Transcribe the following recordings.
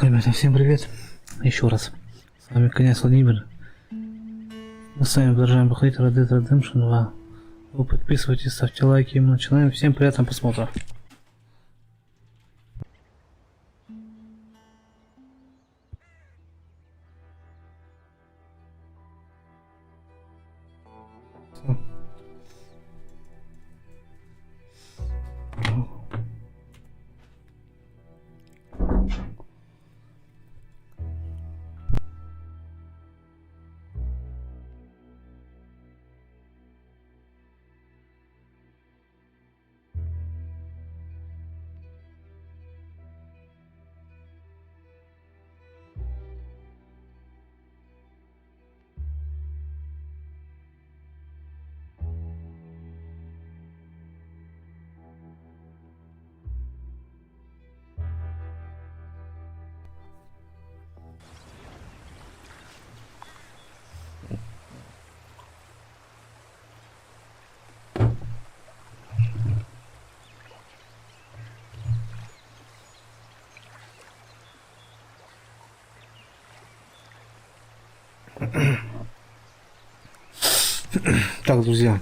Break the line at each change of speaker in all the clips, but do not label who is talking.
Так, ребята, всем привет. Еще раз. С вами князь Владимир. Мы с вами продолжаем проходить Red Dead Redemption 2. Вы подписывайтесь, ставьте лайки, и мы начинаем. Всем приятного просмотра. Так, друзья.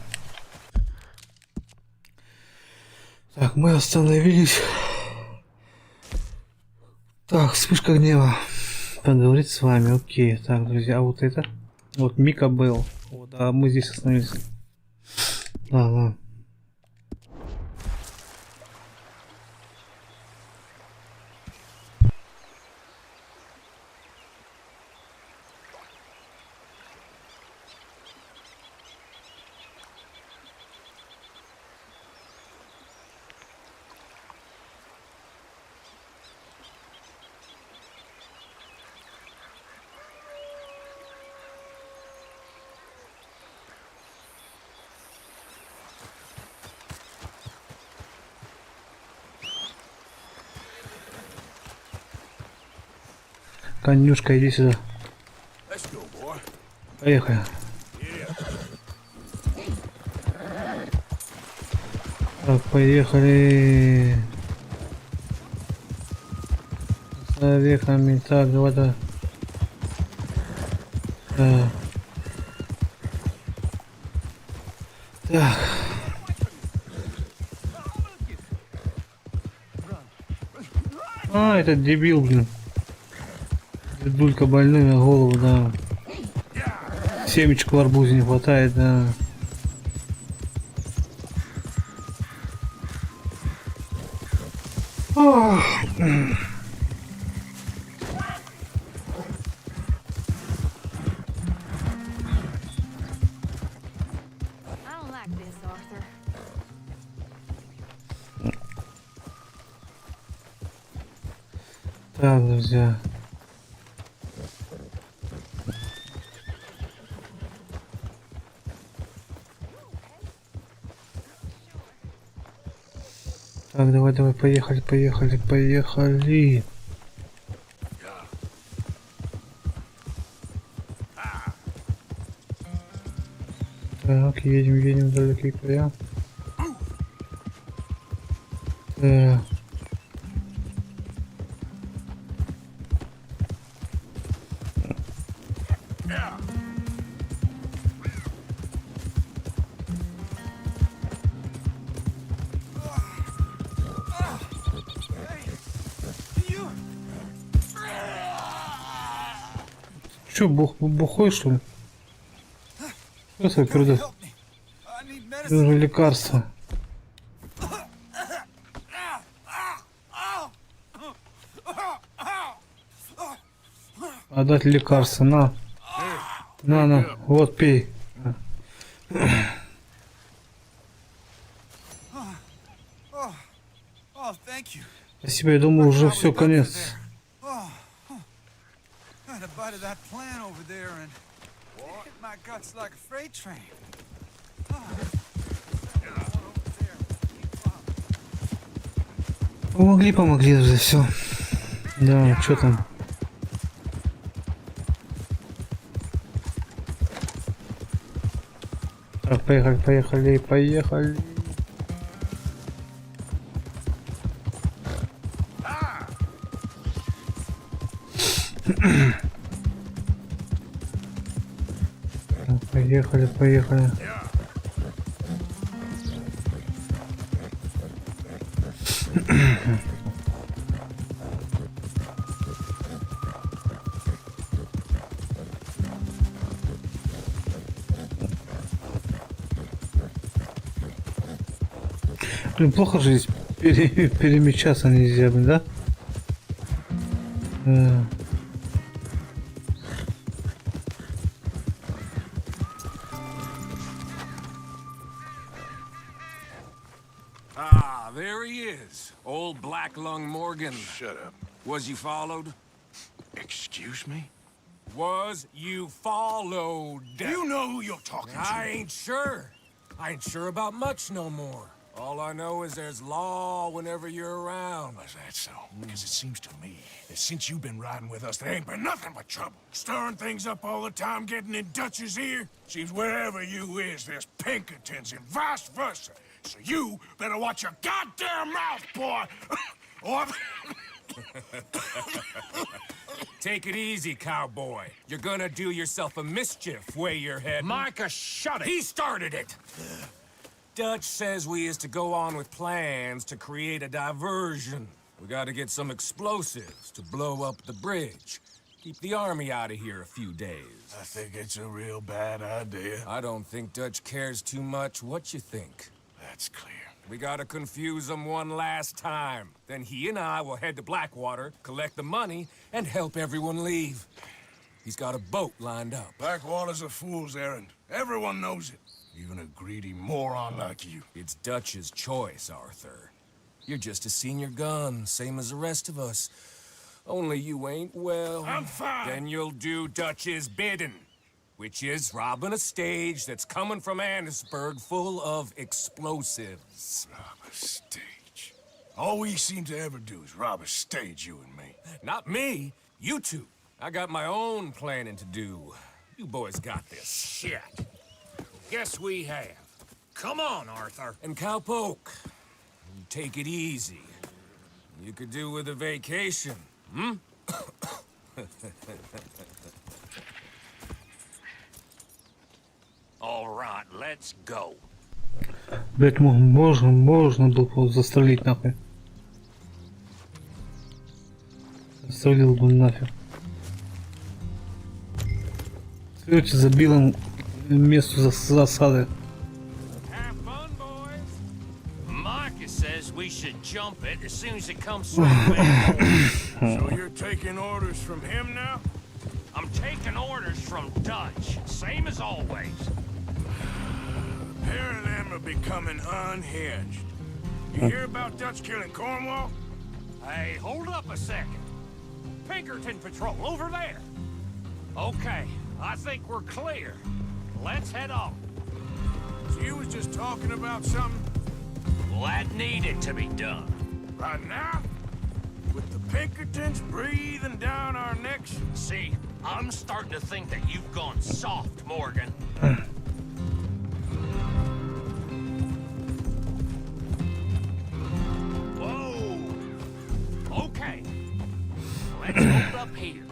Так, мы остановились. Так, вспышка гнева. Поговорить с вами, окей. Так, друзья, а вот это? Вот МИКА БЕЛЛ. Вот, а мы здесь остановились. Ага. Конюшка, иди сюда. Поехали. Так, поехали. С орехами. Так, давай. Так. Так. А, этот дебил, блин. Дулька больной на голову, да. Семечек в арбузе не хватает, да. Ох. Так, друзья. Так, давай, поехали. Так, едем в далекие края. Так. Че, бухой, что ли? Что это? Нужно лекарство. Отдать лекарство, на, вот пей. Спасибо, я думаю, уже все, конец. Помогли уже все. Да, что там? Так, поехали. Поехали, поехали. Блин, плохо же здесь перемещаться нельзя, блин, да?
Ah, there he is. Old black lung Morgan.
Shut up.
Was you followed?
Excuse me?
Was you followed?
You know who you're talking to.
I ain't sure. I ain't sure about much no more. All I know is there's law whenever you're around.
Is that so? Because it seems to me that since you've been riding with us, there ain't been nothing but trouble. Stirring things up all the time, getting in Dutch's ear. Seems wherever you is, there's Pinkertons and vice versa. So you better watch your goddamn mouth, boy! Or...
Take it easy, cowboy. You're gonna do yourself a mischief way you're heading.
Micah, shut it!
He started it! Dutch says we is to go on with plans to create a diversion. We gotta get some explosives to blow up the bridge. Keep the army out of here a few days.
I think it's a real bad idea.
I don't think Dutch cares too much what you think.
That's clear.
We gotta confuse him one last time. Then he and I will head to Blackwater, collect the money, and help everyone leave. He's got a boat lined up.
Blackwater's a fool's errand. Everyone knows it. Even a greedy moron like you.
It's Dutch's choice, Arthur. You're just a senior gun, same as the rest of us. Only you ain't well.
I'm fine.
Then you'll do Dutch's bidding, which is robbing a stage that's coming from Annisburg full of explosives.
Rob a stage. All we seem to ever do is rob a stage, you and me.
Not me, you two. I got my own planning to do. You boys got this.
Shit. Guess we have. Come on, Arthur.
And Cowpoke, take it easy. You could do with a vacation, hmm?
All right, let's go.
Блять, можно было застрелить нахуй. Застрелил бы нафиг. Следуйте за белым месту засады.
Have fun, boys. Micah says we should jump it as soon as it comes swinging back.
So you're taking orders from him now?
I'm taking orders from Dutch, same as always.
A pair of them are becoming unhinged. You hear about Dutch killing Cornwall?
Hey, hold up a second. Pinkerton Patrol, over there. Okay, I think we're clear. Let's head on.
So you was just talking about something?
Well, that needed to be done.
Right now? With the Pinkertons breathing down our necks?
See, I'm starting to think that you've gone soft, Morgan. Whoa! Okay. Let's hold up here.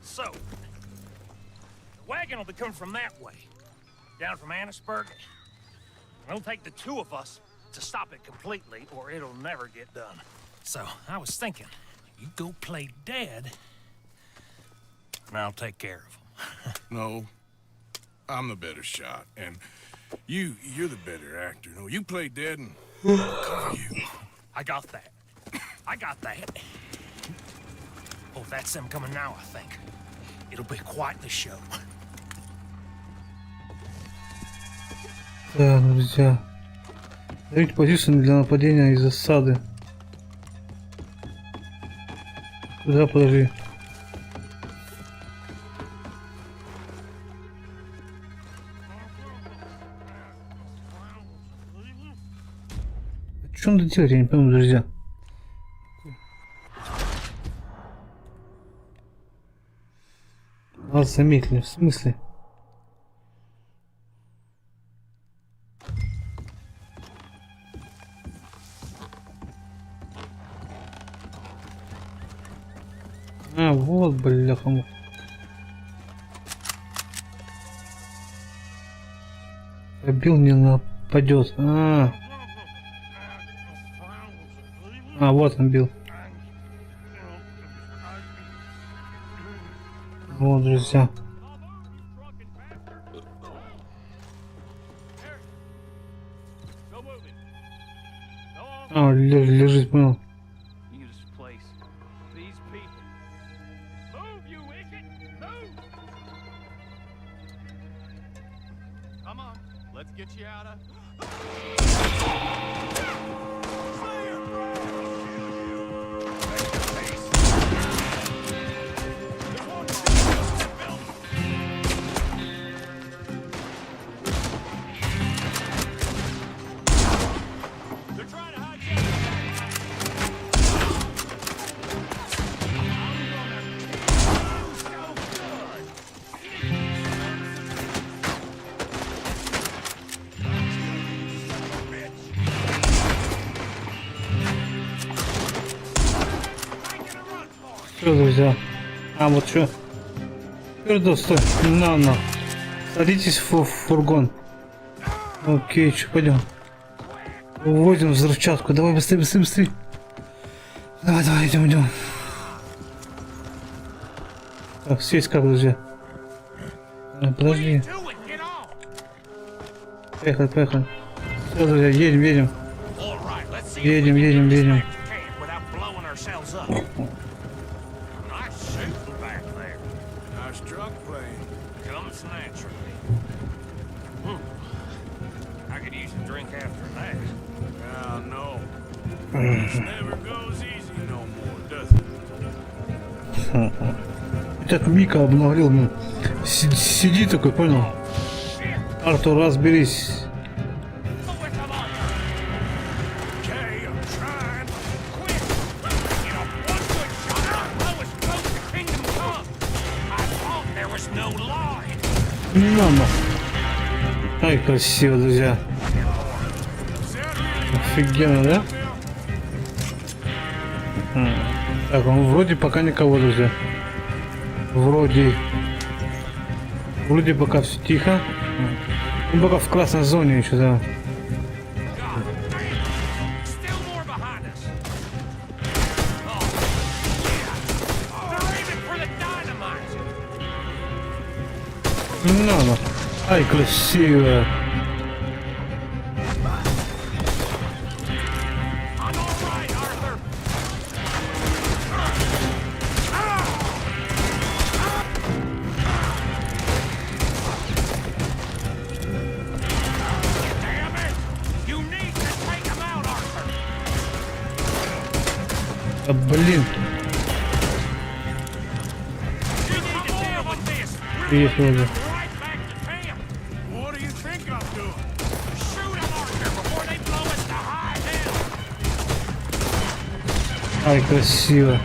So, the wagon will be coming from that way, down from Annisburg. It'll take the two of us to stop it completely, or it'll never get done. So, I was thinking, you go play dead, and I'll take care of him.
No. I'm the better shot, and you're the better actor. No, you play dead and I'll cover you.
I got that. I got that. Oh, that's them coming now, I think. It'll be quite the show.
Так, друзья. Займите позицию для нападения из засады. Куда, подожди. Что надо делать, я не пойму, друзья. Вас заметили, в смысле? А, вот, бляха. Билл не нападет. А, вот он, Билл. Вот, друзья. А, лежит, понял. Что, друзья? А, вот что? Пердо, стой. На. Садитесь в фургон. Окей, что, пойдем. Вводим взрывчатку. Давай, быстрее. Давай, идем. Так, сесть как, друзья? Подожди. Поехали. Все, друзья, едем. Едем. Этот МИКА обнаглел, ну, сиди такой, понял? Артур, разберись. Ну. Ай, красиво, друзья. Офигенно, да? Так, он вроде пока никого, друзья. Вроде пока все тихо. Он пока в красной зоне еще, да. Ну. Ай, красиво. А, блин. Есть вроде. Ай, красиво.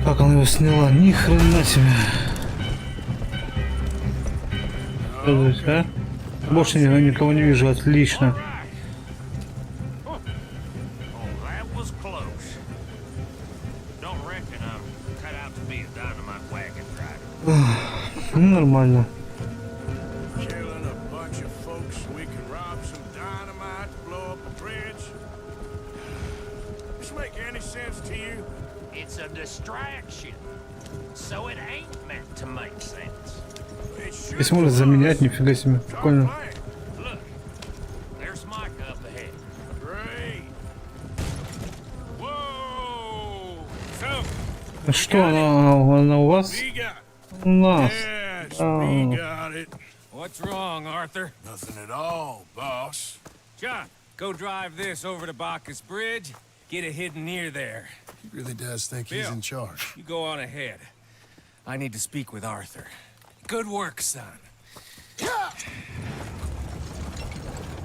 Как она его сняла? Ни хрена себе. Что здесь, а? Больше никого не вижу, отлично. Ну, нормально. Если может заменять, нифига себе. Прикольно. Что, она у вас? У нас.
What's wrong, Arthur?
Nothing at all, boss.
John, go drive this over to Bacchus Bridge. Get it hidden near there.
He really does think he's
Bill,
in charge.
You go on ahead. I need to speak with Arthur. Good work, son.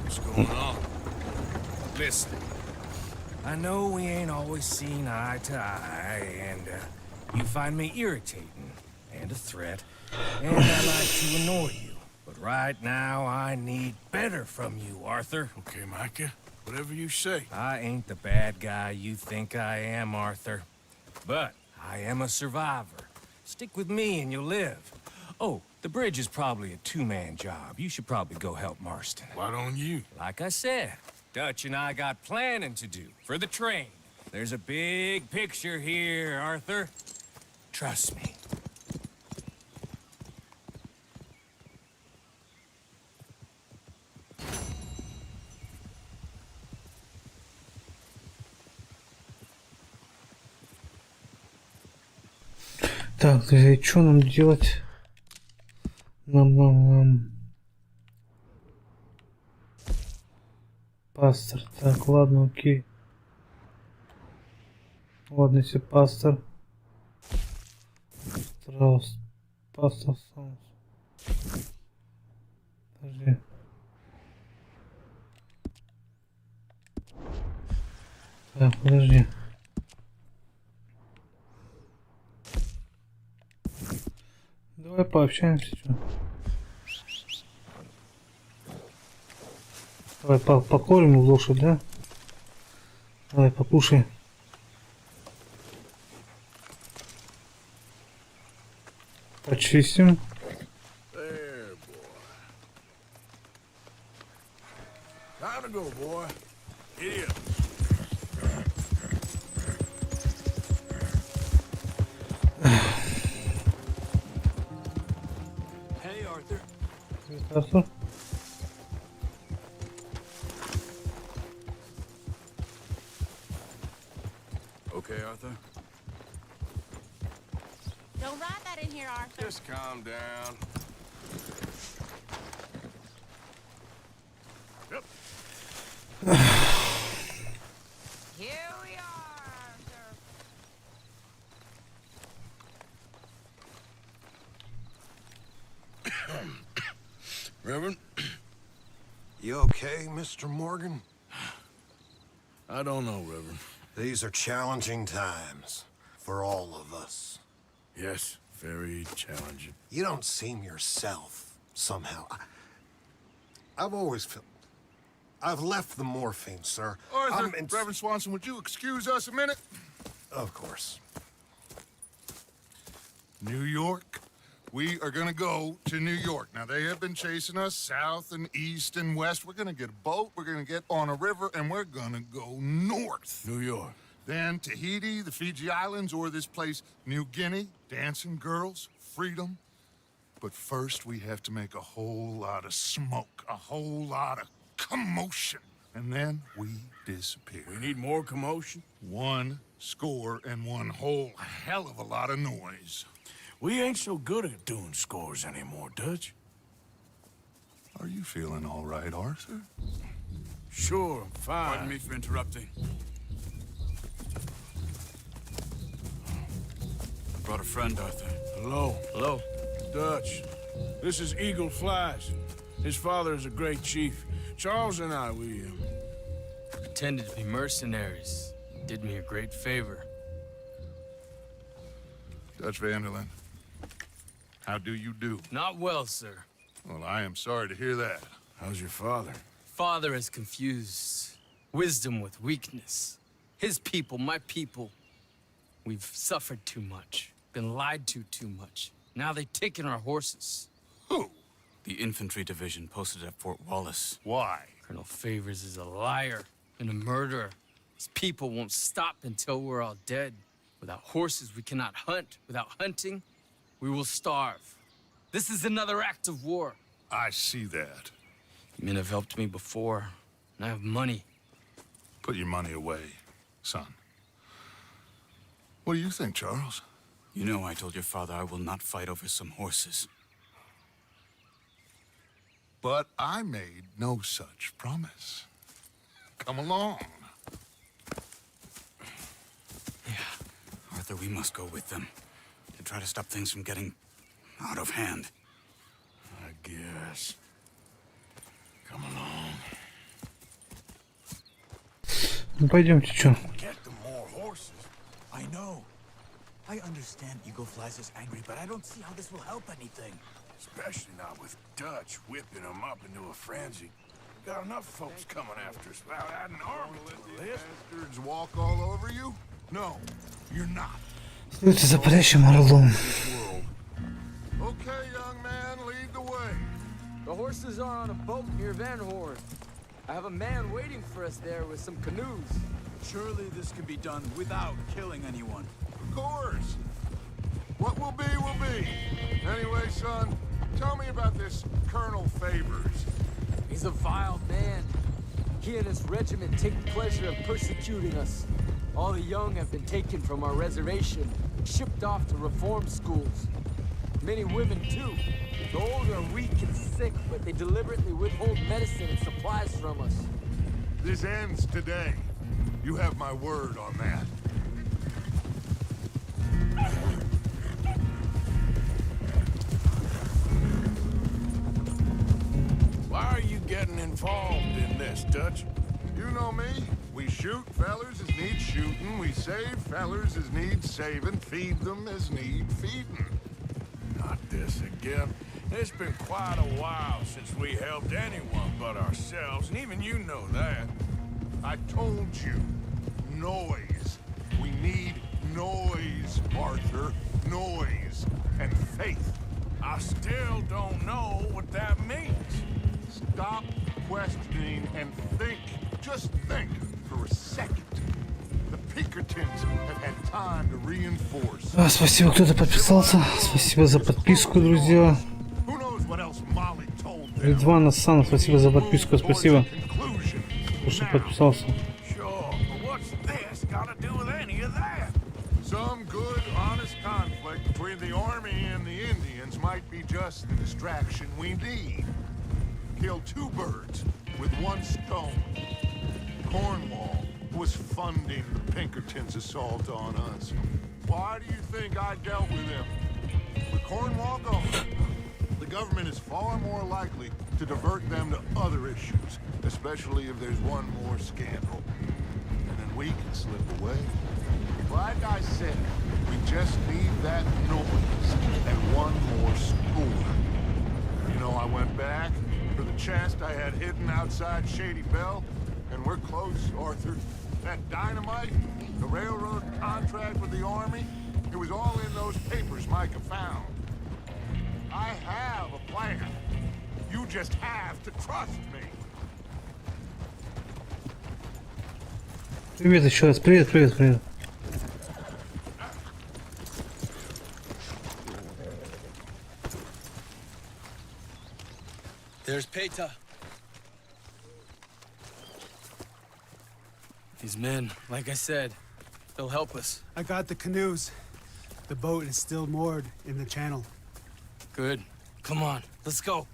What's going on?
Listen, I know we ain't always seen eye to eye, and you find me irritating and a threat, and I like to annoy you. But right now, I need better from you, Arthur.
Okay, Micah. Whatever you say.
I ain't the bad guy you think I am, Arthur. But I am a survivor. Stick with me and you'll live. Oh, the bridge is probably a two-man job. You should probably go help Marston.
Why don't you?
Like I said, Dutch and I got planning to do for the train. There's a big picture here, Arthur. Trust me.
Так, друзья, что нам делать? Нам. Пастор. Так, ладно, окей. Ладно, если пастор. Страус. Пастор Саус. Подожди. Так, подожди. Давай пообщаемся, что? Давай покормим лошадь, да? Давай покушай. Почистим.
There, boy. Time to go, boy. Giddy up. Hey, Arthur.
Arthur.
Okay, Arthur.
Don't ride that in here, Arthur.
Just calm down. Yep.
Here we are, Arthur.
Reverend,
You okay, Mr. Morgan?
I don't know, Reverend.
These are challenging times for all of us.
Yes, very challenging.
You don't seem yourself, somehow. I've always felt... I've left the morphine, sir.
Arthur,
I'm in-
Reverend Swanson, would you excuse us a minute?
Of course.
New York. We are gonna go to New York. Now, they have been chasing us south and east and west. We're gonna get a boat, we're gonna get on a river, and we're gonna go north. New York. Then Tahiti, the Fiji Islands, or this place, New Guinea, dancing girls, freedom. But first, we have to make a whole lot of smoke, a whole lot of commotion. And then we disappear. We need more commotion? 1 score and 1 whole hell of a lot of noise. We ain't so good at doing scores anymore, Dutch. Are you feeling all right, Arthur? Sure, I'm fine. Pardon me for interrupting. I brought a friend, Arthur. Hello. Hello. Dutch. This is Eagle Flies. His father is a great chief. Charles and I, we
pretended to be mercenaries. Did me a great favor.
Dutch Vanderland. How do you do?
Not well, sir.
Well, I am sorry to hear that. How's your father?
Father has confused wisdom with weakness. His people, my people. We've suffered too much. Been lied to too much. Now they've taken our horses.
Who?
The infantry division posted at Fort Wallace.
Why?
Colonel Favors is a liar and a murderer. His people won't stop until we're all dead. Without horses, we cannot hunt. Without hunting, we will starve. This is another act of war.
I see that.
Men have helped me before, and I have money.
Put your money away, son. What do you think, Charles?
You know I told your father I will not fight over some horses.
But I made no such promise. Come along.
Yeah, Arthur, we must go with them to try to stop things from getting out of hand.
I guess. Come along.
Ну пойдемте, чё?
Get them more horses. I know. I understand Eagle Flies is angry, but I don't see how this will help anything.
Especially not with Dutch whipping them up into a frenzy. Got enough folks coming after us without adding army to the list. Bastards walk all over you? No, you're not.
Следуйте за парящим орлом.
Okay, young man, lead the way.
The horses are on a boat near Van Horn. I have a man waiting for us there with some canoes.
Surely this can be done without killing anyone.
Of course. What will be, will be. Anyway, son, tell me about this Colonel Favors.
He's a vile man. He and his regiment take the pleasure of persecuting us. All the young have been taken from our reservation, shipped off to reform schools. Many women, too. The old are weak and sick, but they deliberately withhold medicine and supplies from us.
This ends today. You have my word on that.
Why are you getting involved in this, Dutch?
You know me. We shoot fellers as need shooting. We save fellers as need saving. Feed them as need feeding.
Not this again. It's been quite a while since we helped anyone but ourselves, and even you know that.
I told you. Noise. We need noise, Arthur. Noise. And faith.
I still don't know what that means.
Stop questioning and think. Just think for a second. The Pinkertons have had time to reinforce.
Спасибо, кто-то подписался. Спасибо за подписку, друзья.
Who knows what else Molly told them?
Ридван Асан, спасибо за подписку, спасибо. Что подписался.
Sure, but what's this got to do with any of that?
Some good, honest conflict between the army and the Indians might be just the distraction we need. Kill two birds with one stone. Cornwall was funding the Pinkertons' assault on us. Why do you think I dealt with him? With Cornwall gone, the government is far more likely to divert them to other issues, especially if there's one more scandal. And then we can slip away. Like I said, we just need that noise and one more score. You know, I went back for the chest I had hidden outside Shady Bell, and we're close, Arthur. That dynamite, the railroad contract with the army, it was all in those papers Micah found. I have a plan. You just have to trust me.
Привет еще раз, привет, привет, привет.
There's Peta. These men, like I said, they'll help us.
I got the canoes. The boat is still moored in the channel.
Good. Come on, let's go.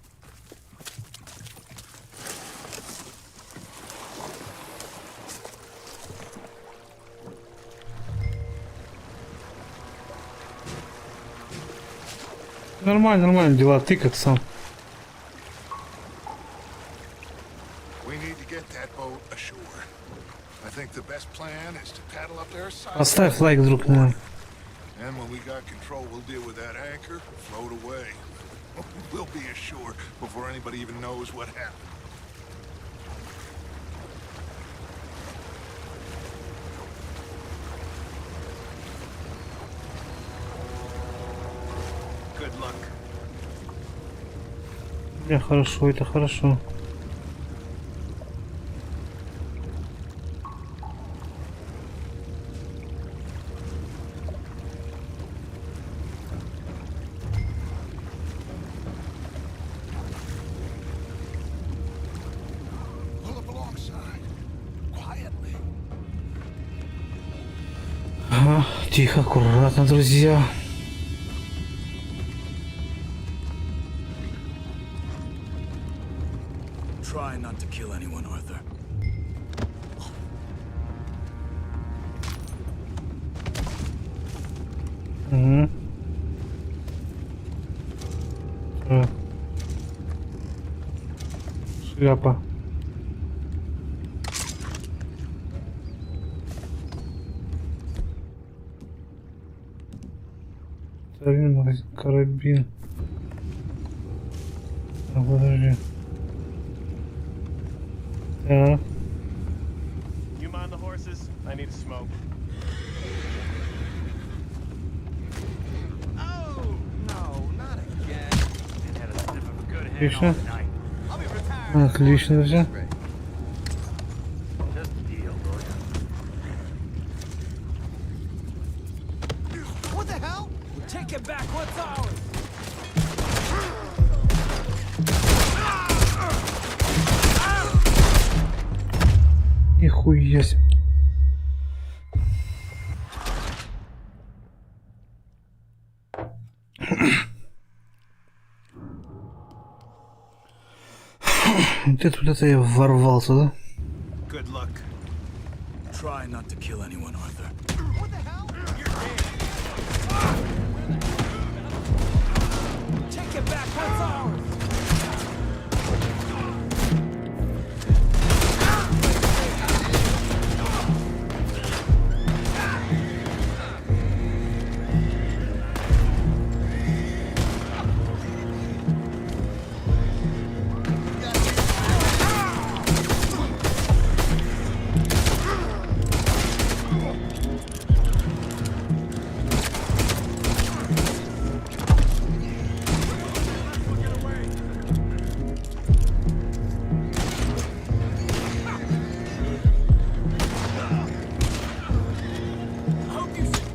Нормально, нормально дела, ты как сам.
We need to get that boat ashore. I think the best plan is to paddle up there.
Поставь лайк, друг мой.
And when we got control, we'll deal with that anchor, float away. We'll be ashore before anybody even knows what happened. Good luck.
Хорошо, это хорошо. Ага, тихо, аккуратно, друзья.
Try not to kill anyone, Arthur.
Угу. Шляпа. Карабин. А, подожди. Так.
You mind the horses? I need to smoke.
Отлично. Отлично, друзья. Нихуя себе. Где тут это я ворвался, да?
Good luck. Try not to kill anyone, Arthur. What the hell? You're dead. Take it back. What's ours?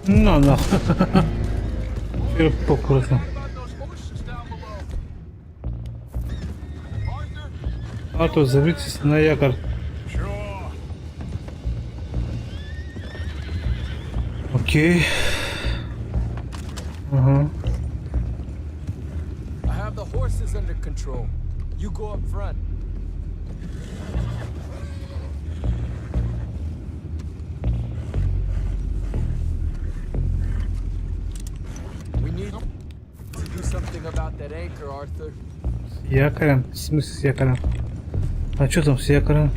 Ну, нахуй. Покрутно. А то забитесь на якорь. Окей. Ага.
I have the horses under control. You go up front. We need to do something about that anchor, Arthur.
С якорем? В смысле с якорем? А что там с якорем?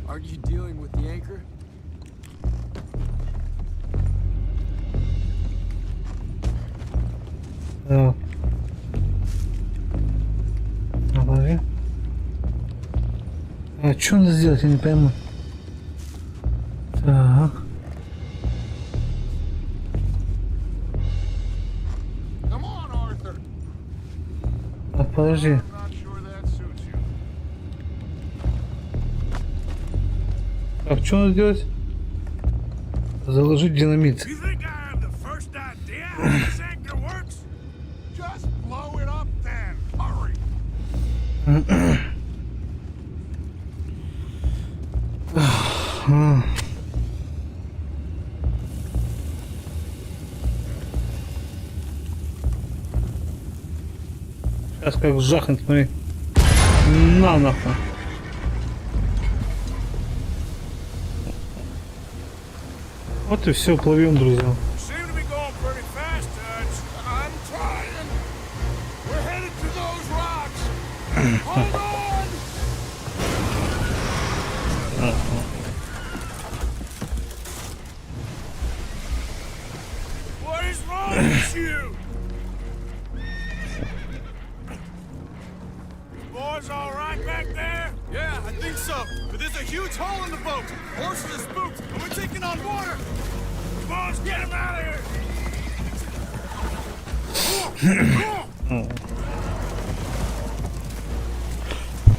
Aren't you dealing with the anchor?
Да. Подожди. А что надо сделать, я не пойму. Так. А подожди. Так, что надо делать? Заложить динамит. Сейчас как жахнет, смотри. На нахуй. Вот и все, плывем, друзья.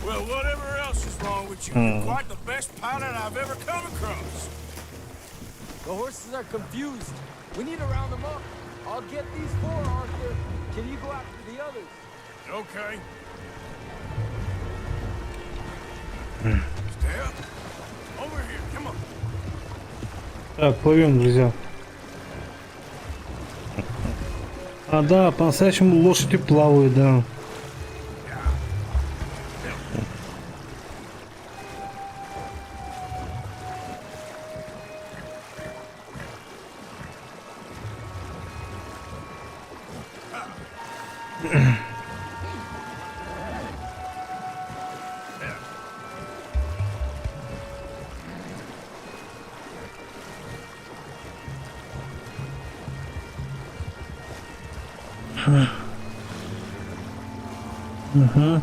Well, whatever else is wrong with you, you're quite the best pilot I've ever come across.
The horses are confused. We need to round them up. I'll get these four, Arthur. Can you go after the others?
Okay. Stay up. Over here, come on.
Так, плывем, друзья. А, да, по-настоящему лошади плавают, да. Угу.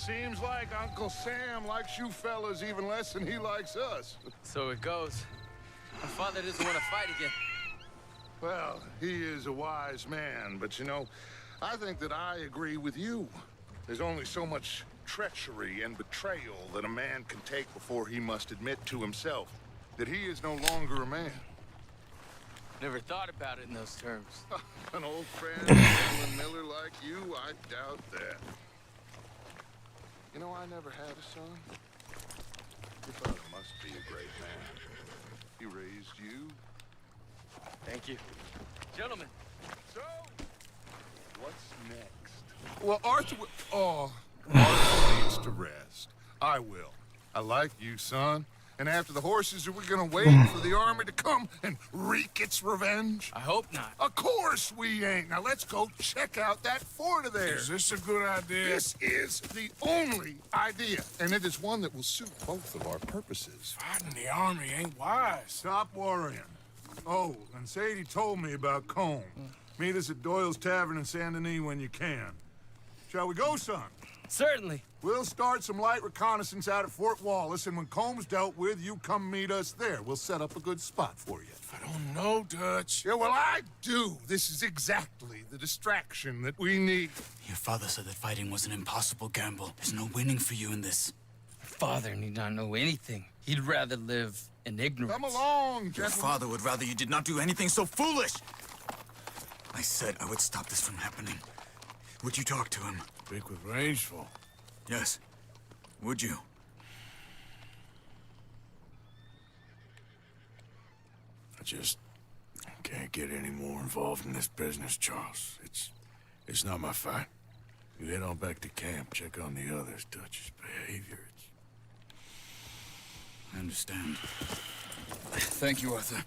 seems like Uncle Sam likes you fellas even less than he likes us.
So it goes. My father doesn't want to fight again.
Well, he is a wise man, but you know, I think that I agree with you. There's only so much treachery and betrayal that a man can take before he must admit to himself that he is no longer a man.
Never thought about it in those terms.
An old friend, Evelyn Miller like you, I doubt that. You know, I never had a son. Your father must be a great man. He raised you.
Thank you. Gentlemen.
So, what's next? Well, Arthur needs to rest. I will. I like you, son. And after the horses, are we gonna wait for the army to come and wreak its revenge?
I hope not.
Of course we ain't. Now let's go check out that fort of theirs.
Is this a good idea?
This is the only idea, and it is one that will suit both of our purposes.
Fighting the army ain't wise.
Stop worrying. Oh, and Sadie told me about Combe. Meet us at Doyle's Tavern in Saint Denis when you can. Shall we go, son?
Certainly.
We'll start some light reconnaissance out at Fort Wallace, and when Combs dealt with, you come meet us there. We'll set up a good spot for you.
I don't know, Dutch.
Yeah, well, I do. This is exactly the distraction that we need.
Your father said that fighting was an impossible gamble. There's no winning for you in this.
Father need not know anything. He'd rather live in ignorance.
Come along,
Your
gentlemen.
father would rather you did not do anything so foolish. I said I would stop this from happening. Would you talk to him?
Speak with Rangeful.
Yes. Would you?
I just can't get any more involved in this business, Charles. It's not my fight. You head on back to camp, check on the others, Dutch's behavior.
I understand. Thank you, Arthur.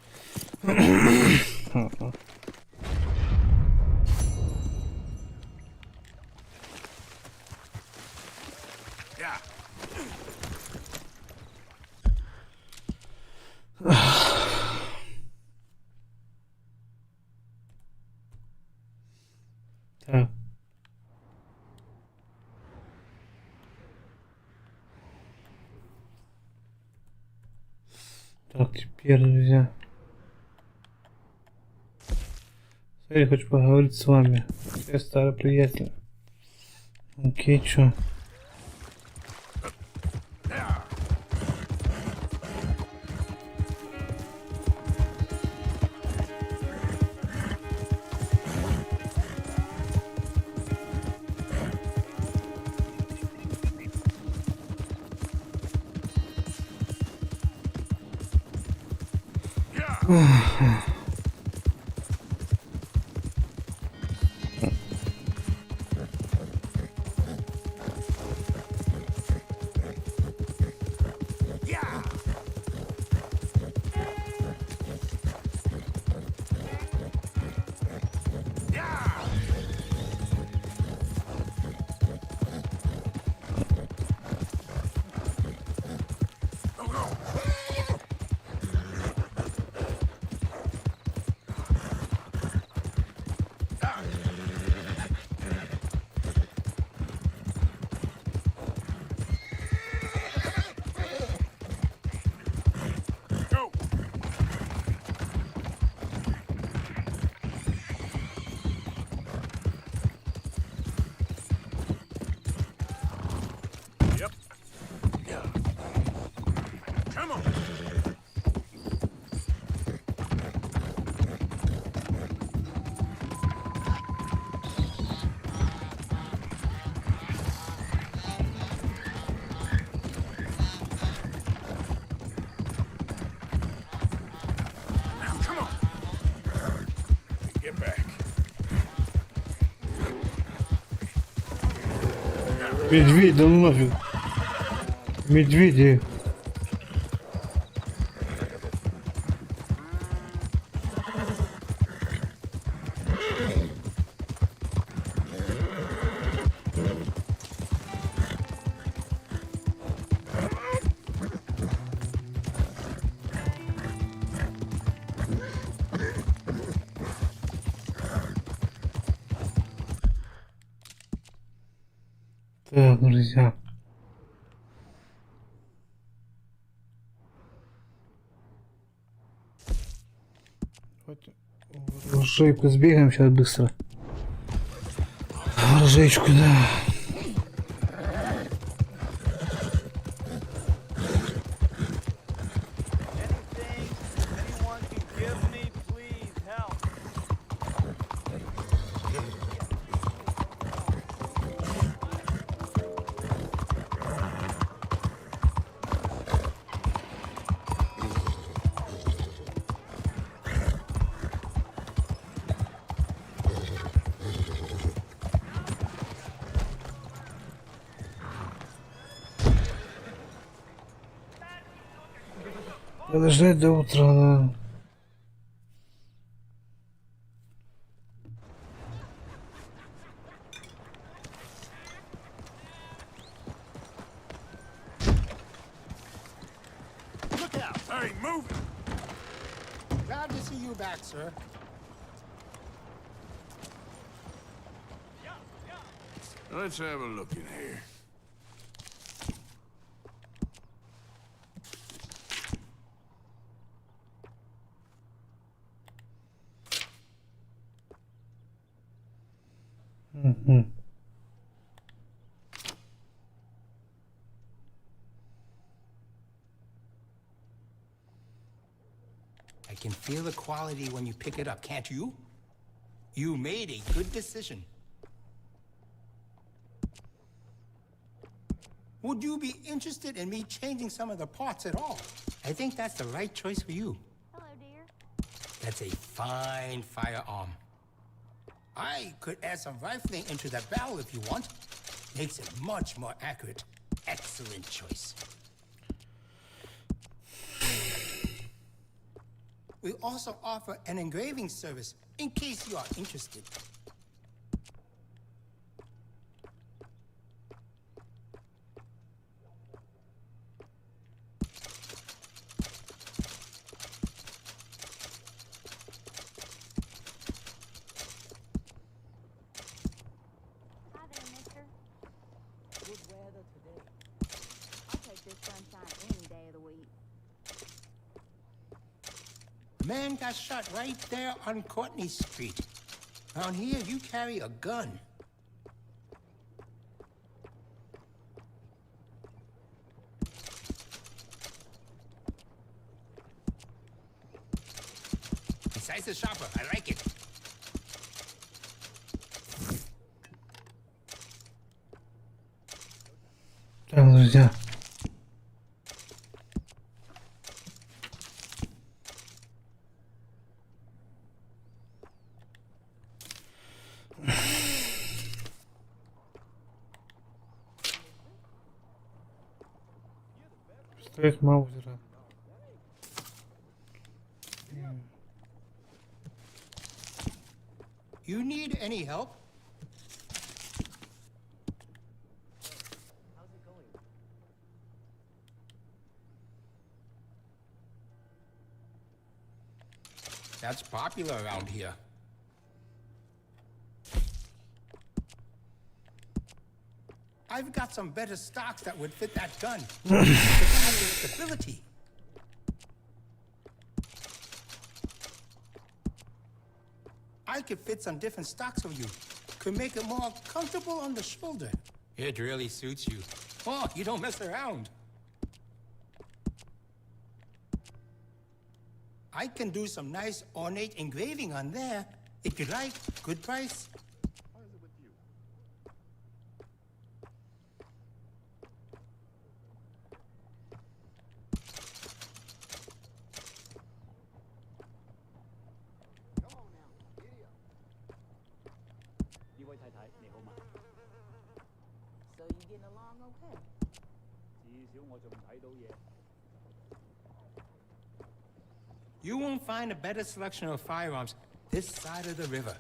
Yeah.
Так. Так, теперь, друзья. Я хочу поговорить с вами. Я старый приятель. Окей, чё? Медведь, да ну нафиг. Медведи. Так, друзья. В оружейку сбегаем сейчас быстро. В оружейку, да. Подождать до утра, да.
Look out! Hey, move it!
Glad to see you back, sir.
Let's have a look in here.
I can feel the quality when you pick it up, can't you? You made a good decision. Would you be interested in me changing some of the parts at all? I think that's the right choice for you.
Hello, dear.
That's a fine firearm. I could add some rifling into the barrel if you want. Makes it much more accurate. Excellent choice. We also offer an engraving service in case you are interested.
Hi there, mister.
Good weather today.
I'll take this sunshine any day of the week.
Man got shot right there on Courtney Street. Around here, you carry a gun. Besides the shopper, I like it.
Так, друзья. Стоит Маузера.
You need any help? That's popular around here. I've got some better stocks that would fit that gun. Stability. I could fit some different stocks for you. Could make it more comfortable on the shoulder. It really suits you. Oh, you don't mess around. I can do some nice ornate engraving on there. If you like, good price.
How is it with you? Come on now, giddy up.
呢位太太你好嗎？
So you getting along okay?
至少我仲睇到嘢。
You won't find a better selection of firearms this side of the river.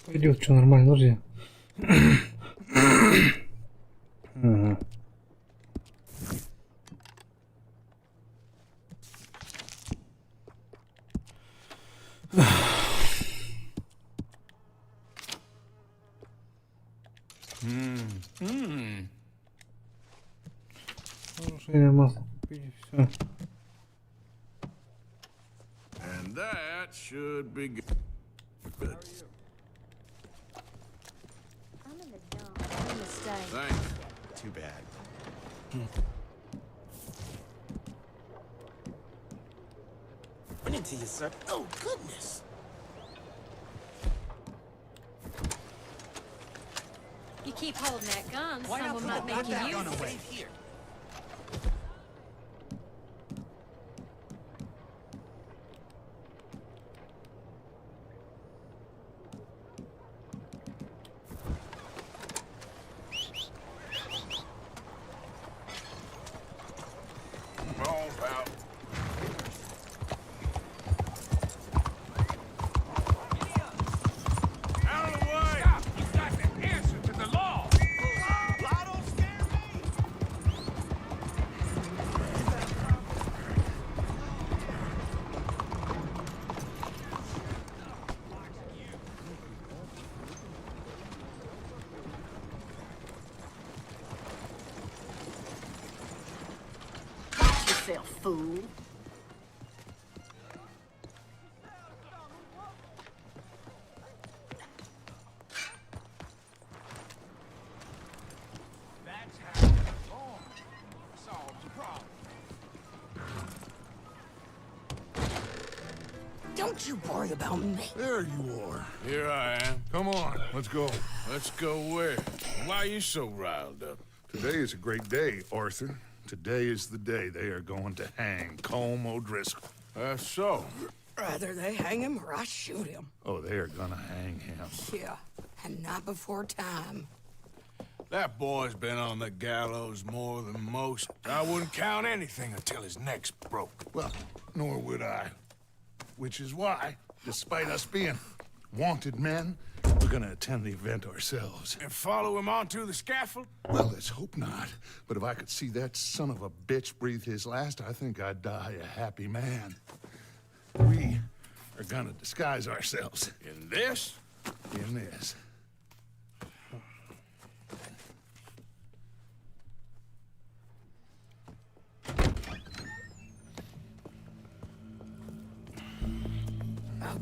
Пойдет, что нормально, друзья. Ага. Оружейное масло купить и все.
And that should be good.
I'm in the dump. I'm a mistake.
Thanks.
Too bad.
Run into you, sir. Oh, goodness.
You keep holding that gun,
Why not
someone might make you
that
use
gun
it.
away here?
Come on, pal. Out of the way! Stop! You got to answer to the law!
Law don't scare me.
Watch yourself, fool.
That's how reform solves the problem.
Don't you worry about me.
There you are. Here I am. Come on, let's go. Let's go where? Why are you so riled up?
Today is a great day, Arthur. Today is the day they are going to hang Colm O'Driscoll.
That's so.
Rather they hang him or I shoot him.
Oh, they are gonna hang him.
Yeah, and not before time.
That boy's been on the gallows more than most. I wouldn't count anything until his neck's broke.
Well, nor would I. Which is why, despite us being wanted men, we're gonna attend the event ourselves.
And follow him onto the scaffold?
Well, let's hope not. But if I could see that son of a bitch breathe his last, I think I'd die a happy man. We are gonna disguise ourselves.
In this?
In this.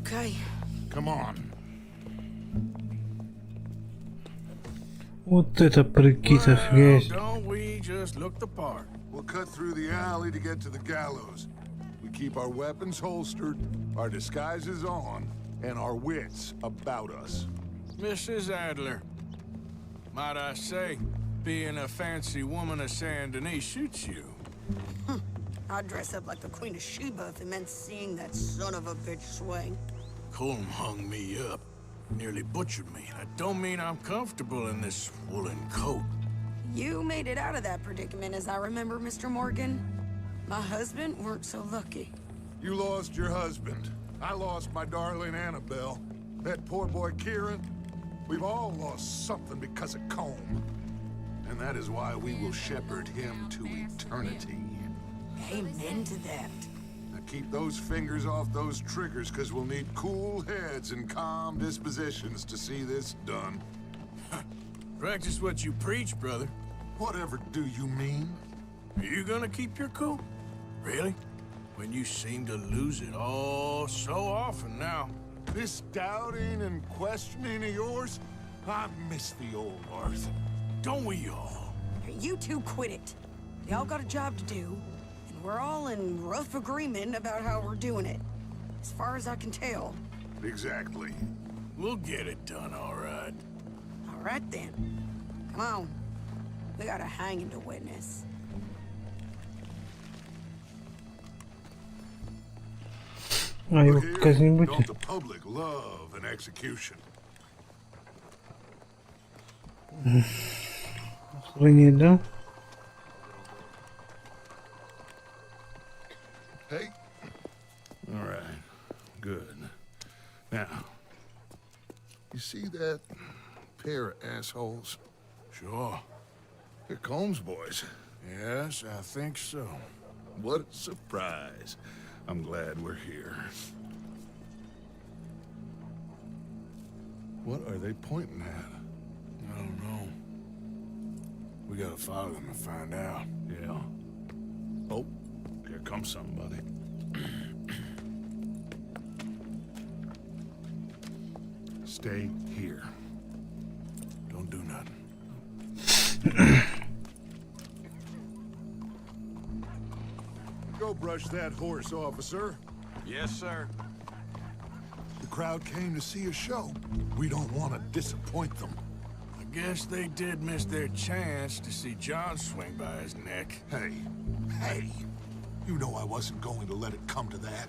Okay.
Come on.
Вот это прикид, офигеть.
Don't we just look the part?
We'll cut through the alley to get to the gallows. We keep our weapons holstered, our disguises on, and our wits about us.
Mrs. Adler, might I say, being a fancy woman of Saint Denis suits you.
I'd dress up like the Queen of Sheba if it meant seeing that son of a bitch swing.
Colm hung me up, nearly butchered me. That don't mean I'm comfortable in this woolen coat.
You made it out of that predicament, as I remember, Mr. Morgan. My husband weren't so lucky.
You lost your husband. I lost my darling Annabelle. That poor boy Kieran. We've all lost something because of Colm. And that is why we will shepherd him to eternity.
Amen to that.
Now keep those fingers off those triggers, because we'll need cool heads and calm dispositions to see this done.
Practice what you preach, brother.
Whatever do you mean?
Are you gonna keep your cool? Really? When you seem to lose it all so often now.
This doubting and questioning of yours, I miss the old Arthur.
Don't we all?
You two quit it. Y'all got a job to do, and we're all in rough agreement about how we're doing it. As far as I can tell.
Exactly.
We'll get it done, all right.
All right, then. Come on. We gotta hang him to witness.
А его
Look here,
казнь-нибудь.
don't the public love an execution?
Охренеть, да?
Hey. All right. Good. Now, you see that pair of assholes?
Sure.
They're Colm's boys.
Yes, I think so.
What a surprise. I'm glad we're here. What are they pointing at?
I don't know. We gotta follow them and find out.
Yeah.
Oh, here comes somebody. Stay here. Don't do nothing. Go brush that horse, officer.
Yes, sir. The crowd came to see a show. We don't want to disappoint them.
I guess they did miss their chance to see John swing by his neck.
Hey, you know I wasn't going to let it come to that.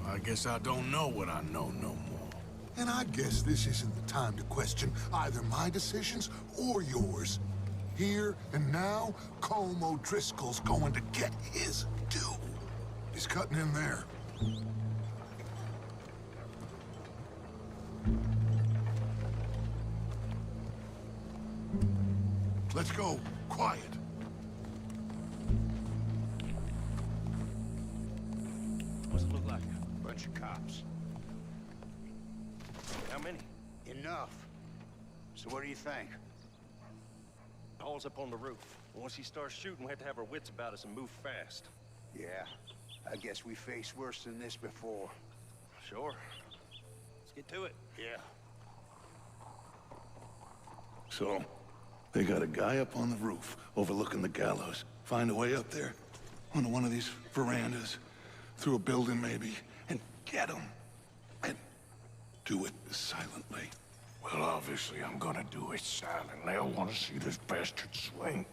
I guess I don't know what I know no more.
And I guess this isn't the time to question either my decisions or yours. Here and now, Colm O'Driscoll's going to get his due. He's cutting in there. Let's go. Quiet.
What's it look like?
Bunch of cops.
How many?
Enough. So what do you think?
Paul's up on the roof. Once he starts shooting, we have to have our wits about us and move fast.
Yeah, I guess we faced worse than this before.
Sure. Let's get to it.
Yeah.
So, they got a guy up on the roof overlooking the gallows. Find a way up there, onto one of these verandas, through a building maybe, and get him. And do it silently.
Well, obviously, I'm gonna do it silently. I want to see this bastard swing.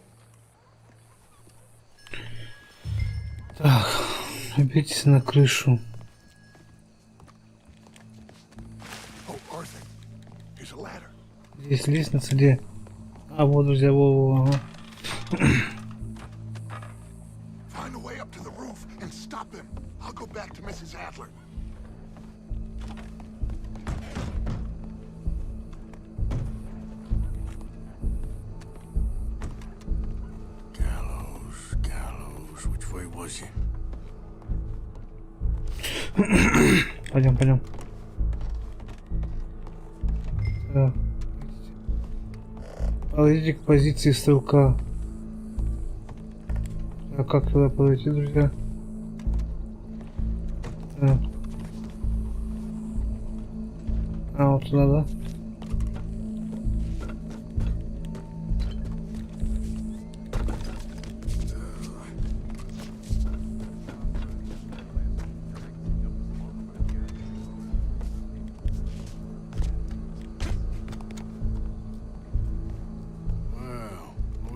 Так, опять на крышу.
Oh, Arthur, here's a ladder.
Здесь лестница, где... А, вот, друзья, во-во-во, ага.
Find a way up to the roof and stop him. I'll go back to Mrs. Adler.
Gallows, which way was he?
Пойдем, пойдем. Так. Подойдите к позиции стрелка. А как туда подойти, друзья? Так. А, вот туда, да?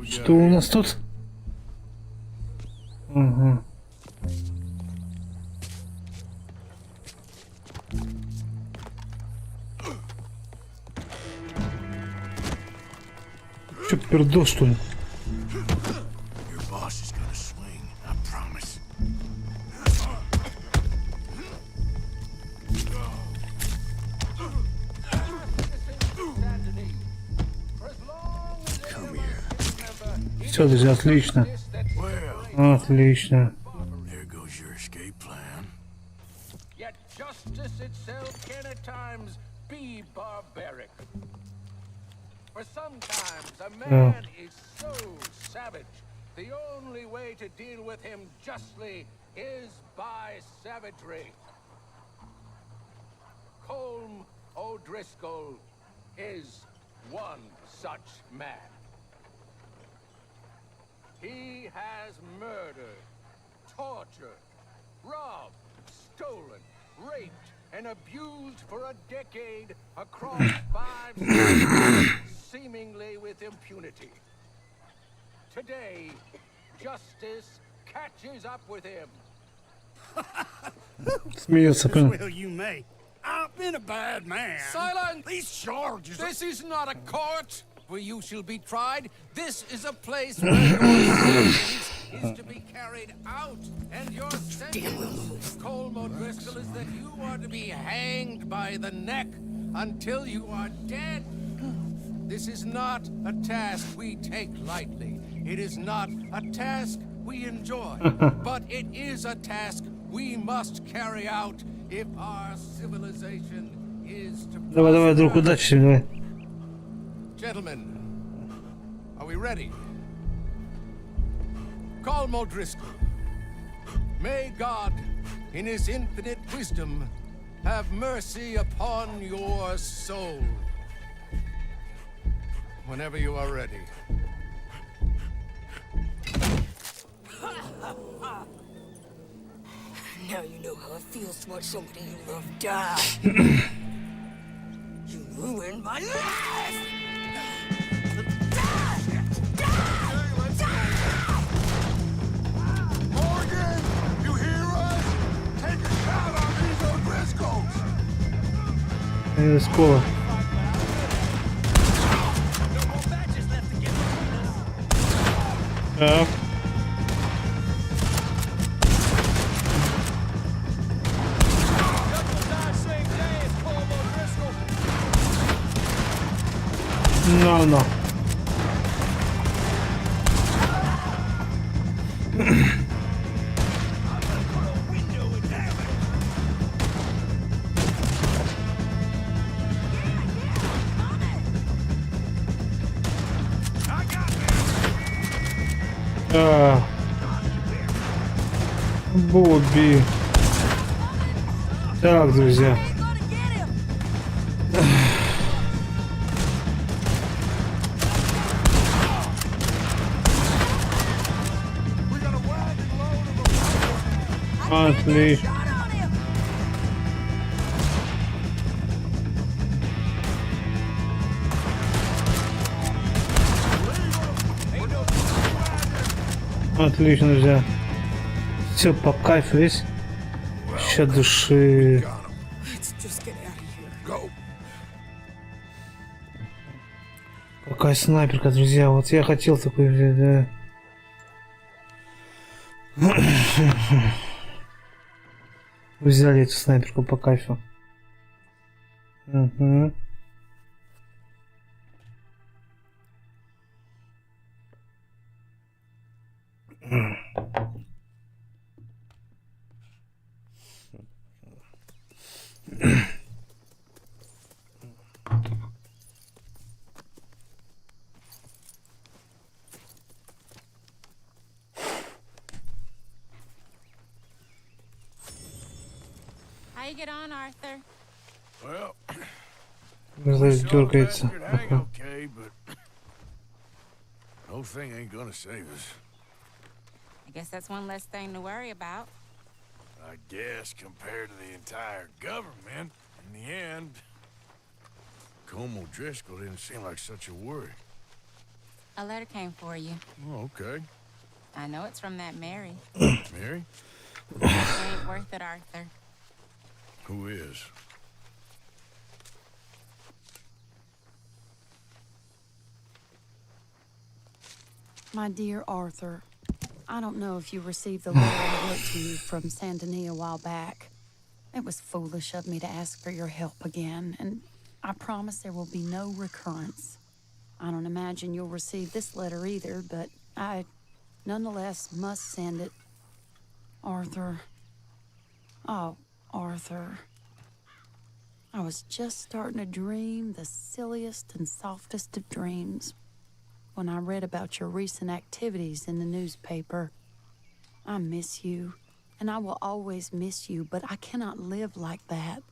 Что у нас тут? Ага. Че, пердол, что ли? Все, друзья, отлично. Отлично.
Yet justice itself can at times be barbaric. For sometimes a man is so savage, the only way to deal with him justly is by savagery. Colm O'Driscoll is one such man. He has murdered, tortured, robbed, stolen, raped, and abused for a decade across 5 states, seemingly with impunity. Today, justice catches up with him.
Смеется, понял.
Well, you may. I've been a bad man.
Silence!
These charges.
This is not a court where you shall be tried. This is a place where your sentence is to be carried out. And your sentence, Colm O'Driscoll, is that you are to be hanged by the neck until you are dead. This is not a task we take lightly. It is not a task we enjoy. But it is a task we must carry out if our civilization is to...
Давай, давай, друг, удачи, давай.
Gentlemen, are we ready? Colm O'Driscoll, May God, in his infinite wisdom, have mercy upon your soul. Whenever you are ready.
Now you know how it feels to watch somebody you love die. You ruined my life!
Morgan, you hear us? Take a shot on these O'Driscolls.
Let's go. Так. No. Бобби. Так, друзья. Отлично. Отлично, друзья. Все по кайфу весь. Ща души. Какая снайперка, друзья. Вот я хотел такой взять, да. Взяли эту снайперку по кайфу. Угу.
How you get on, Arthur?
Well,
Дергается.
hang okay, but the whole thing ain't gonna save us.
I guess that's one less thing to worry about.
I guess compared to the entire government, in the end, Como Driscoll didn't seem like such a worry.
A letter came for you.
Oh, okay.
I know it's from that Mary.
Mary?
You ain't worth it, Arthur.
Who is?
My dear Arthur, I don't know if you received the letter I wrote to you from Saint Denis a while back. It was foolish of me to ask for your help again, and I promise there will be no recurrence. I don't imagine you'll receive this letter either, but I nonetheless must send it. Arthur. Oh, Arthur. I was just starting to dream the silliest and softest of dreams when I read about your recent activities in the newspaper. I miss you, and I will always miss you, but I cannot live like that.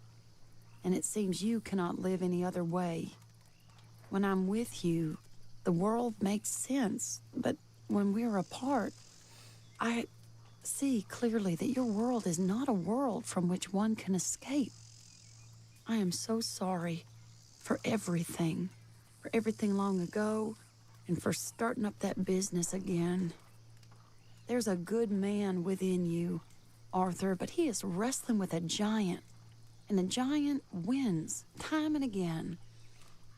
And it seems you cannot live any other way. When I'm with you, the world makes sense, but when we're apart, I see clearly that your world is not a world from which one can escape. I am so sorry for everything long ago, and for starting up that business again. There's a good man within you, Arthur, but he is wrestling with a giant, and the giant wins time and again.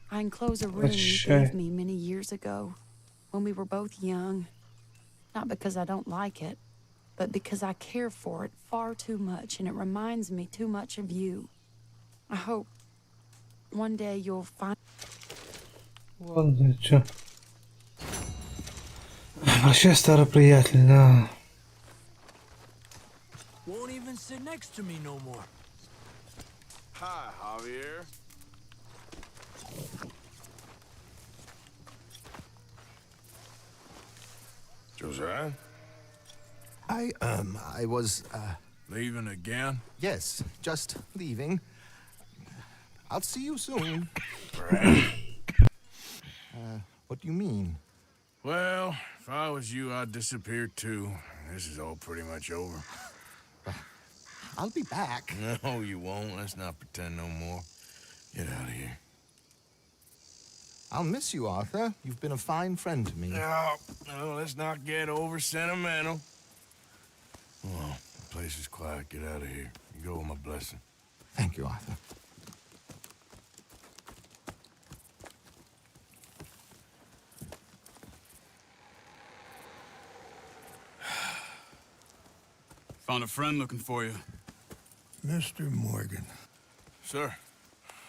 I enclose a ring you gave me many years ago when we were both young, not because I don't like it, but because I care for it far too much, and it reminds me too much of you. I hope one day you'll find...
Ладно, чё. Прощай, старый приятель, да.
Won't even sit next to me no more.
Hi, Javier. Josiah?
I was,
Leaving again?
Yes, just leaving. I'll see you soon. What do you mean?
Well, if I was you, I'd disappear too. This is all pretty much over.
I'll be back.
No, you won't. Let's not pretend no more. Get out of here.
I'll miss you, Arthur. You've been a fine friend to me.
No, let's not get over sentimental. Well, the place is quiet. Get out of here. You go with my blessing.
Thank you, Arthur.
Found a friend looking for you.
Mr. Morgan.
Sir,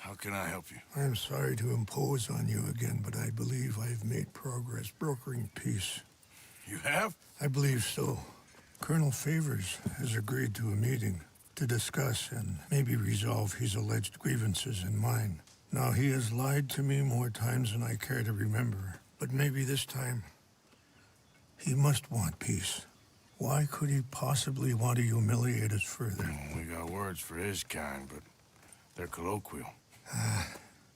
how can I help you?
I'm sorry to impose on you again, but I believe I've made progress brokering peace.
You have?
I believe so. Colonel Favors has agreed to a meeting to discuss and maybe resolve his alleged grievances and mine. Now, he has lied to me more times than I care to remember, but maybe this time he must want peace. Why could he possibly want to humiliate us further?
We got words for his kind, but they're colloquial.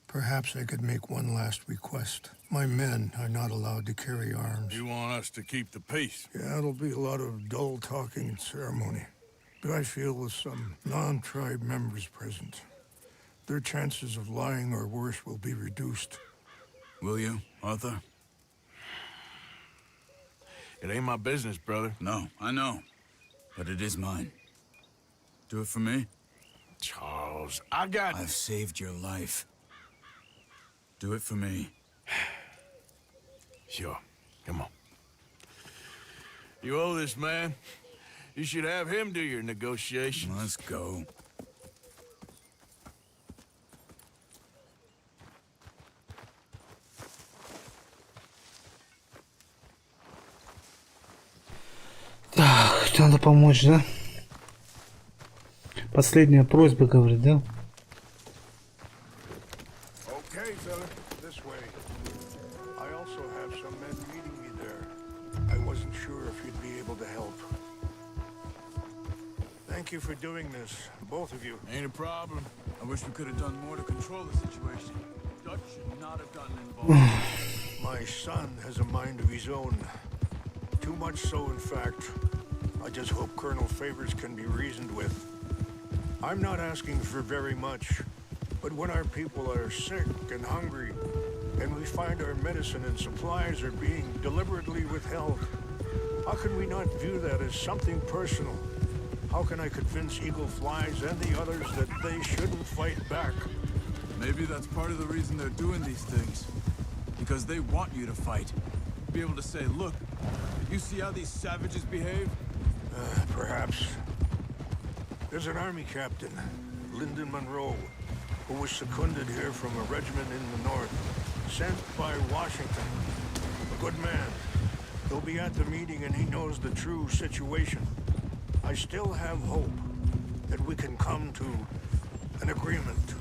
Perhaps I could make one last request. My men are not allowed to carry arms.
You want us to keep the peace?
Yeah, it'll be a lot of dull talking and ceremony. But I feel with some non-tribe members present, their chances of lying or worse will be reduced.
Will you, Arthur?
It ain't my business, brother.
No, I know. But it is mine. Do it for me?
Charles, I've
saved your life. Do it for me.
Sure. Come on. You owe this man. You should have him do your negotiations.
Let's go.
Так, надо помочь, да? Последняя просьба, говорит, да?
Okay, fella, this way. I also have some men meeting me there. I wasn't sure if you'd be able to help. Thank you for doing this, both of you.
Ain't a problem.
I wish we could have done more to control the situation. Dutch should not have gotten involved.
My son has a mind of his own. Too much so, in fact. I just hope Colonel Favors can be reasoned with. I'm not asking for very much, but when our people are sick and hungry, and we find our medicine and supplies are being deliberately withheld, how can we not view that as something personal? How can I convince Eagle Flies and the others that they shouldn't fight back?
Maybe that's part of the reason they're doing these things. Because they want you to fight. Be able to say, look, you see how these savages behave?
Perhaps. There's an army captain, Lyndon Monroe, who was seconded here from a regiment in the north, sent by Washington. A good man. He'll be at the meeting and he knows the true situation. I still have hope that we can come to an agreement.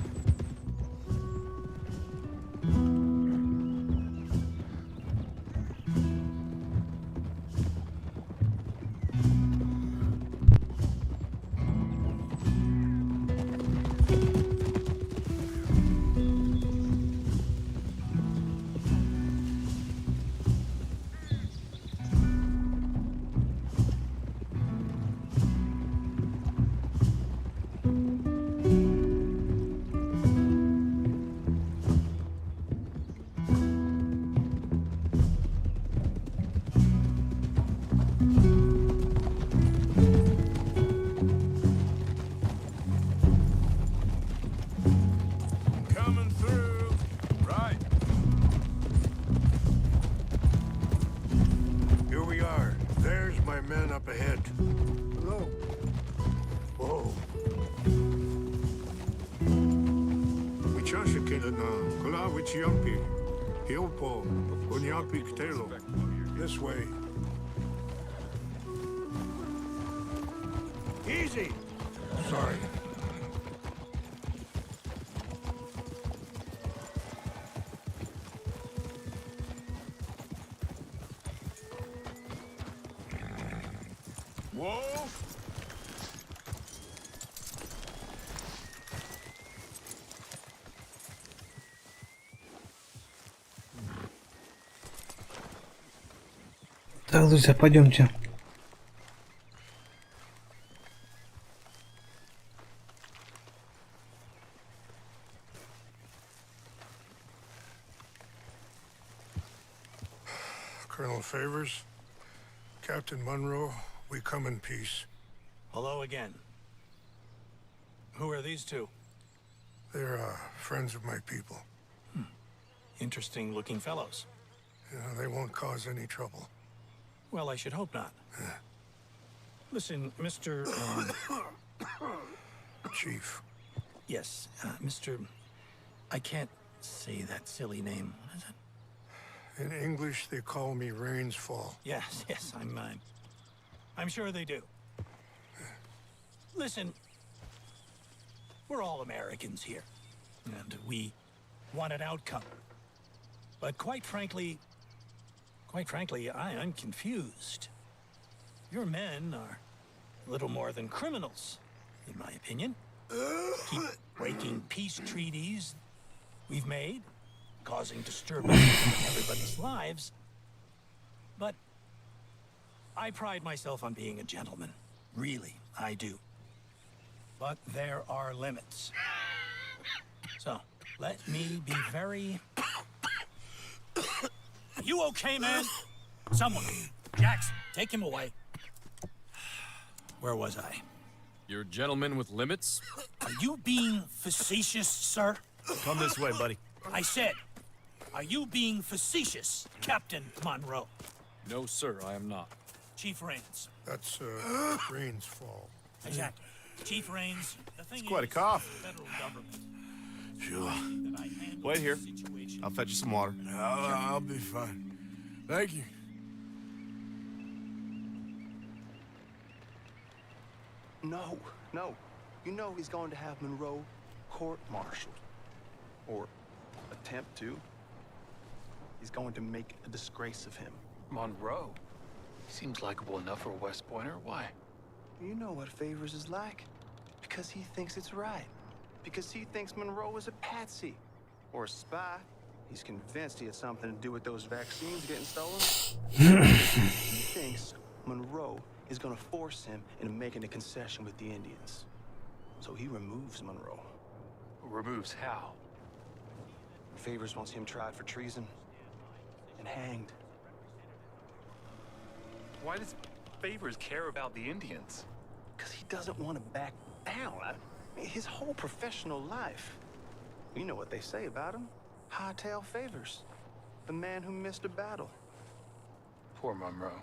This way. Easy! Sorry.
Whoa!
Так, друзья, пойдемте.
Colonel Favors, Captain Monroe, we come in peace.
Hello again. Who are these two?
They're friends of my people.
Interesting looking fellows.
Yeah, they won't cause any trouble.
Well, I should hope not. Listen, Mr.
Chief.
Yes, Mr. I can't say that silly name. What is it?
In English, they call me Rains Fall.
Yes, I'm sure they do. Listen, we're all Americans here, and we want an outcome. But quite frankly, I'm confused. Your men are little more than criminals, in my opinion. Keep breaking peace treaties we've made, causing disturbance in everybody's lives. But I pride myself on being a gentleman. Really, I do. But there are limits. So, let me be very... You okay, man? Someone. Jackson, take him away. Where was I?
You're a gentleman with limits?
Are you being facetious, sir?
Come this way, buddy.
I said, are you being facetious, Captain Monroe?
No, sir, I am not.
Chief Rains.
That's Rains Fall.
Exactly. Chief Rains, the thing
It's quite a
is,
cough.
the federal government.
Sure.
That I handle
Wait here.
the situation.
I'll fetch you some water.
I'll be fine. Thank you.
No. You know he's going to have Monroe court-martialed. Or attempt to. He's going to make a disgrace of him.
Monroe? Seems likable enough for a West Pointer. Why?
You know what Favors is like. Because he thinks it's right. Because he thinks Monroe is a patsy. Or a spy. He's convinced he had something to do with those vaccines getting stolen. He thinks Monroe is gonna force him into making a concession with the Indians. So he removes Monroe.
Removes how?
Favors wants him tried for treason and hanged.
Why does Favors care about the Indians?
Because he doesn't want to back down. His whole professional life. You know what they say about him. Hightail Favors. The man who missed a battle.
Poor Monroe.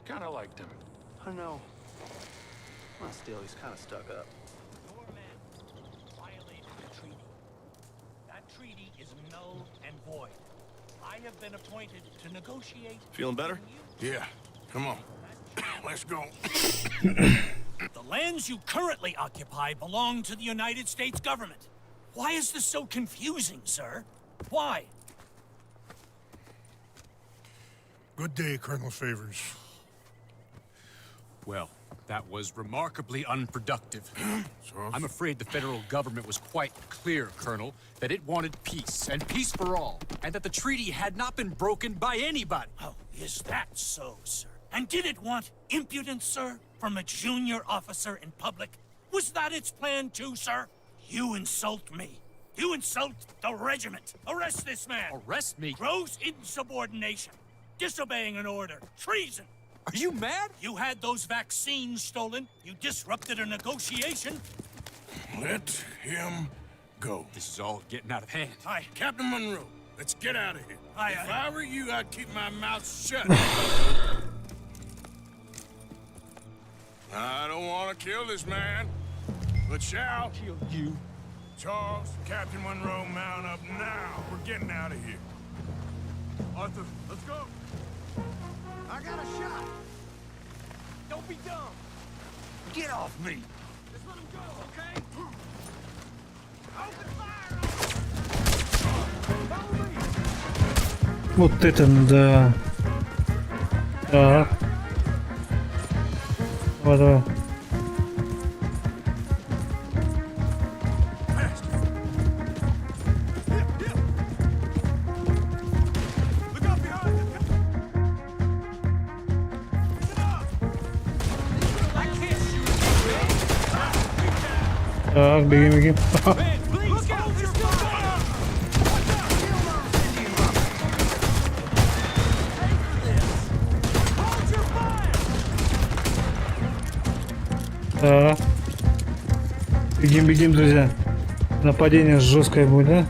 Kinda liked him.
I know. Well, still, he's kind of stuck up.
Your men violated the treaty. That treaty is null and void. I have been appointed to negotiate...
Feeling better?
Yeah, come on. Let's go.
The lands you currently occupy belong to the United States government. Why is this so confusing, sir? Why?
Good day, Colonel Favors.
Well, that was remarkably unproductive. I'm afraid the federal government was quite clear, Colonel, that it wanted peace, and peace for all, and that the treaty had not been broken by anybody.
Oh, is that so, sir? And did it want impudence, sir, from a junior officer in public? Was that its plan too, sir? You insult me. You insult the regiment. Arrest this man.
Arrest me?
Gross insubordination. Disobeying an order. Treason.
Are you mad?
You had those vaccines stolen. You disrupted a negotiation.
Let him go.
This is all getting out of hand.
Aye.
Captain Monroe, let's get out of here.
Aye,
If
aye.
I were you, I'd keep my mouth shut. I don't want to kill this man, but shall
Kill you.
Charles, Captain Monroe, mount up now. We're getting out of here.
Arthur, let's go.
I got a shot. Don't be dumb.
Get off me.
Just let him go, okay? Open fire on him. Follow me.
Вот это да. Так. Давай, давай. Так, бегим, бегим. Так. Бегим, бегим, друзья. Нападение жесткое будет, да?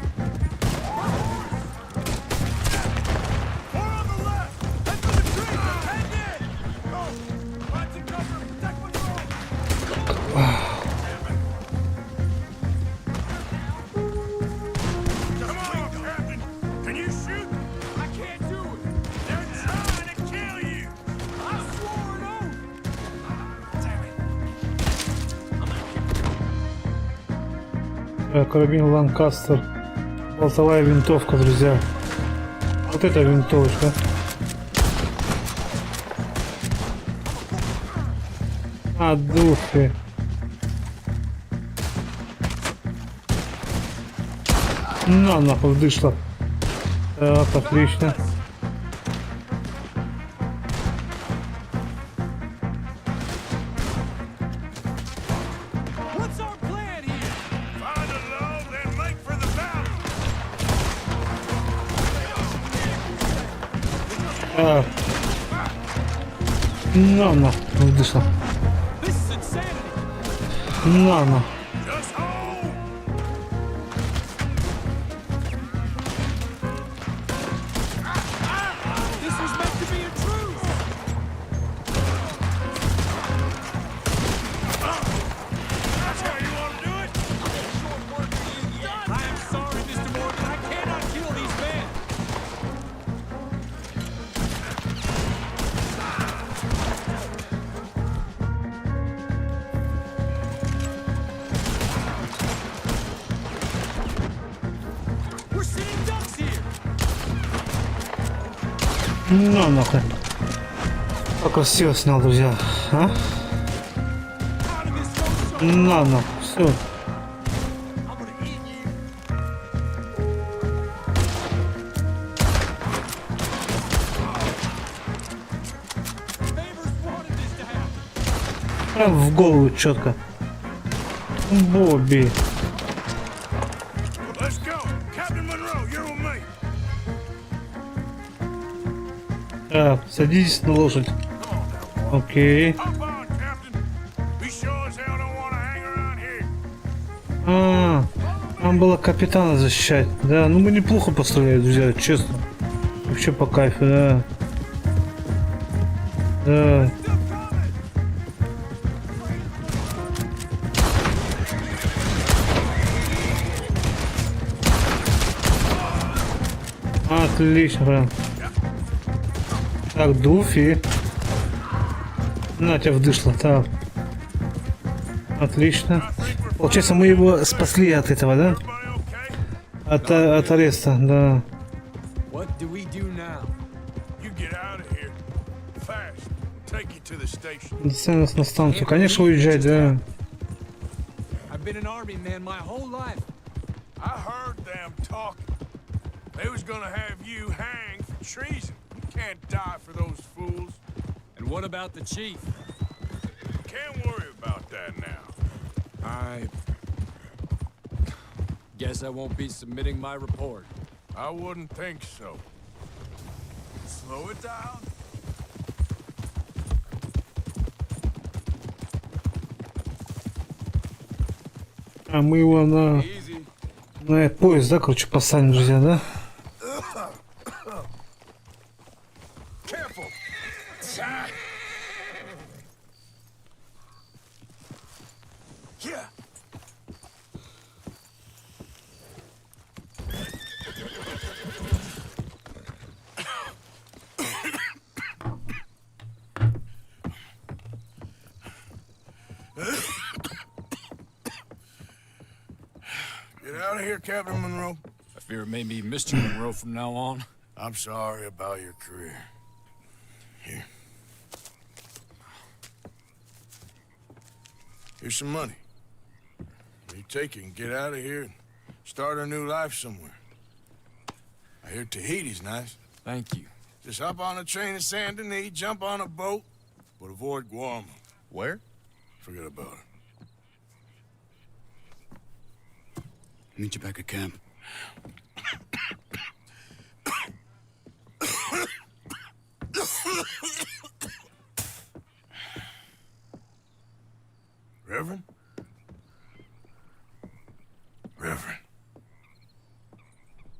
Карабин Ланкастер. Болтовая винтовка, друзья. Вот эта винтовочка. А, духи. На, нахуй, вышла. Так, отлично. На, вышла. На. На, нахуй. Как красиво снял, друзья. А? На, все. Прям в голову четко. Бобби. Так, садитесь на лошадь. Окей. Нам было капитана защищать. Да, ну мы неплохо постреляли, друзья, честно. Вообще по кайфу, да. Да. Отлично, прям. Так, Дуфи. На, тебя вдышло. Так. Отлично. Получается, мы его спасли от этого, да? От ареста, да. Нас на станцию. Конечно, уезжать, да.
Can't die for those fools.
And what about the chief?
Can't worry about that now.
I guess I won't be submitting my report.
I wouldn't think so. Slow it down.
А мы его на поезд, да, короче, посадим, друзья, да?
Get out of here, Captain Monroe.
I fear it may be Mr. Monroe from now on.
I'm sorry about your career. Here. Here's some money. You take it and get out of here and start a new life somewhere. I hear Tahiti's nice.
Thank you.
Just hop on a train to Saint Denis, jump on a boat, but avoid Guam.
Where?
Forget about it.
Meet you back at camp.
Reverend? Reverend.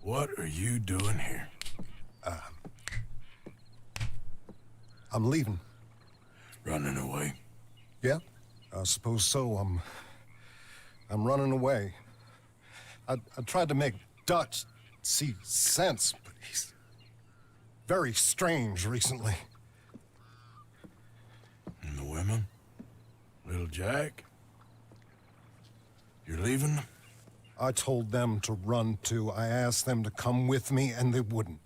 What are you doing here?
I'm leaving.
Running away?
Yeah, I suppose so. I'm running away. I tried to make Dutch see sense, but he's very strange recently.
And the women? Little Jack? You're leaving them?
I told them to run too. I asked them to come with me, and they wouldn't.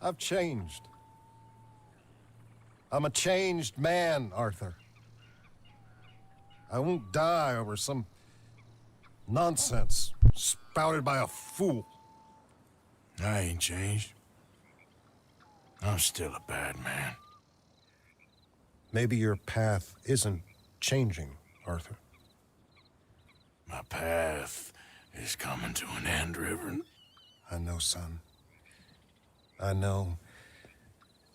I've changed. I'm a changed man, Arthur. I won't die over some nonsense spouted by a fool.
I ain't changed. I'm still a bad man.
Maybe your path isn't changing, Arthur.
My path is coming to an end, Reverend.
I know, son. I know.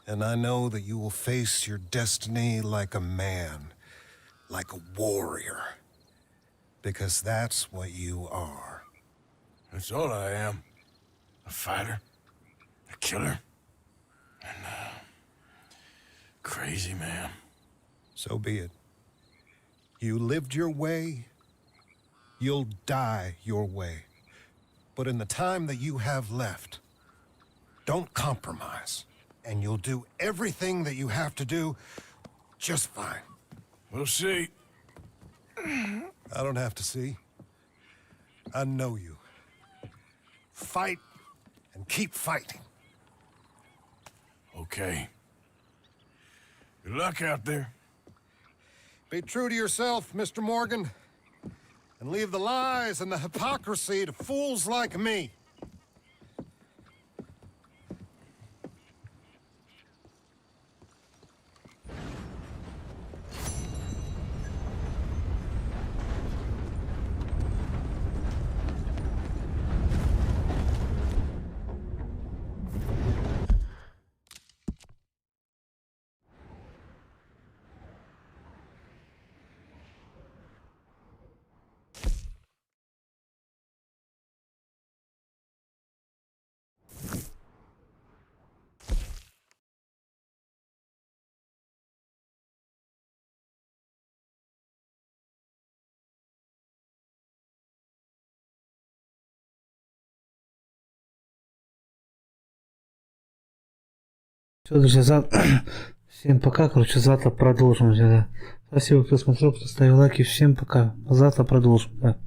And I know that you will face your destiny like a man, like a warrior. Because that's what you are.
That's all I am. A fighter, a killer, and a crazy man.
So be it. You lived your way, you'll die your way. But in the time that you have left, don't compromise. And you'll do everything that you have to do just fine.
We'll see.
I don't have to see. I know you. Fight and keep fighting.
Okay. Good luck out there.
Be true to yourself, Mr. Morgan, and leave the lies and the hypocrisy to fools like me.
Все, друзья, всем пока, короче, завтра продолжим. Спасибо, кто смотрел, кто ставил лайки, всем пока, завтра продолжим, да.